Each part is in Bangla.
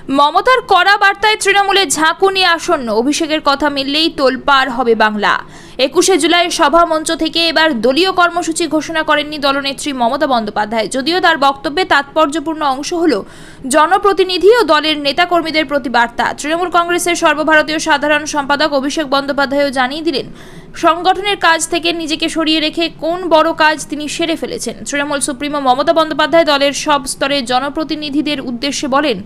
মমতার কড়া বার্তায় তৃণমূলে ঝাঁকুনি আসন্ন। অভিষেকের কথা মিললেই তোলপাড় হবে বাংলা। 21শে জুলাই সভা মঞ্চ থেকে এবার দলীয় কর্মসূচি ঘোষণা করেননি দলনেত্রী মমতা বন্দ্যোপাধ্যায়। যদিও তার বক্তব্যে তাৎপর্যপূর্ণ অংশ হলো জনপ্রতিনিধি ও দলের নেতাকর্মীদের প্রতি বার্তা। তৃণমূল কংগ্রেসের সর্বভারতীয় সাধারণ সম্পাদক অভিষেক বন্দ্যোপাধ্যায়ও জানিয়ে দিলেন সংগঠনের কাজ থেকে নিজেকে সরিয়ে রেখে কোন বড় কাজ তিনি সেরে ফেলেছেন। তৃণমূল সুপ্রিমো মমতা বন্দ্যোপাধ্যায় দলের সব স্তরের জনপ্রতিনিধিদের উদ্দেশ্যে বলেন,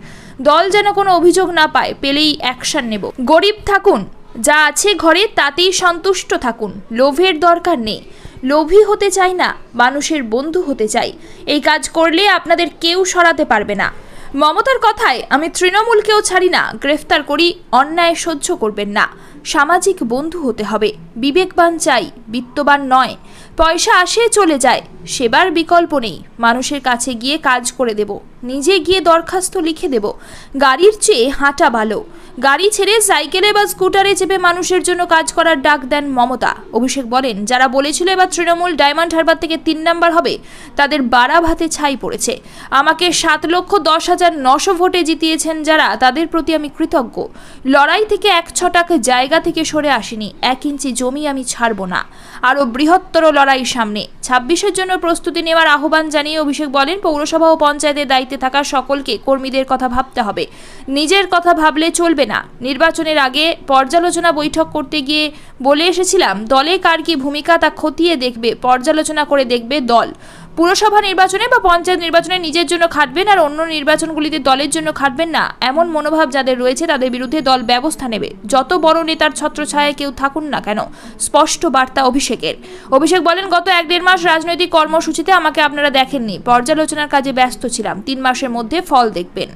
দল যেন কোনো অভিযোগ না পায়, পেলেই অ্যাকশন নেব। গরিব থাকুন, যা আছে ঘরে তাতেই সন্তুষ্ট থাকুন, লোভের দরকার নেই। লোভী হতে চাই না, মানুষের বন্ধু হতে চাই। এই কাজ করলে আপনাদের কেউ সরাতে পারবে না। মমতার কথায় আমি তৃণমূলকেও ছাড়ি না, গ্রেফতার করি, অন্যায় সহ্য করবেন না। সামাজিক বন্ধু হতে হবে, বিবেকবান চাই, বিত্তবান নয়। পয়সা আসে চলে যায়, সেবার বিকল্প নেই। মানুষের কাছে গিয়ে কাজ করে দেব, নিজে গিয়ে দরখাস্ত লিখে দেব। গাড়ির চেয়ে হাঁটা ভালো। গাড়ি ছেড়ে সাইকেলে বা স্কুটারে চেপে মানুষের জন্য কাজ করার ডাক দেন মমতা। অভিষেক বলেন, যারা বলেছিল এবার তৃণমূল ডায়মন্ড হারবার থেকে 3 নাম্বার হবে, তাদের বাড়া ভাতে ছাই পড়েছে। আমাকে 7,10,900 ভোটে জিতিয়েছেন যারা, তাদের প্রতি আমি কৃতজ্ঞ। লড়াই থেকে 1 ছটাক জায়গা থেকে সরে আসিনি, 1 ইঞ্চি জমি আমি ছাড়ব না। আরও বৃহত্তর লড়াই সামনে। 26-এর জন্য প্রস্তুতি নেওয়ার আহ্বান জানিয়ে অভিষেক বলেন, পৌরসভা ও পঞ্চায়েতের দায়িত্বে থাকা সকলকে কর্মীদের কথা ভাবতে হবে, নিজের কথা ভাবলে চলবে না। নির্বাচনের আগে পর্যালোচনা বৈঠক করতে গিয়ে বলে এসেছিলাম, দলে কার কি ভূমিকা তা খতিয়ে দেখবে, পর্যালোচনা করে দেখবে দল। পুরসভা নির্বাচনে বা পঞ্চায়েত নির্বাচনে নিজের জন্য খাটবেন আর অন্য নির্বাচনগুলিতে দলের জন্য খাটবেন না, এমন মনোভাব যাদের রয়েছে তাদের বিরুদ্ধে দল ব্যবস্থা নেবে, যত বড় নেতার ছত্রছায়ায় কেউ থাকুন না কেন। স্পষ্ট বার্তা অভিষেকের। অভিষেক বলেন, গত 1-1.5 মাস রাজনৈতিক কর্মসূচিতে আমাকে আপনারা দেখেননি, পর্যালোচনার কাজে ব্যস্ত ছিলাম। 3 মাসের মধ্যে ফল দেখবেন।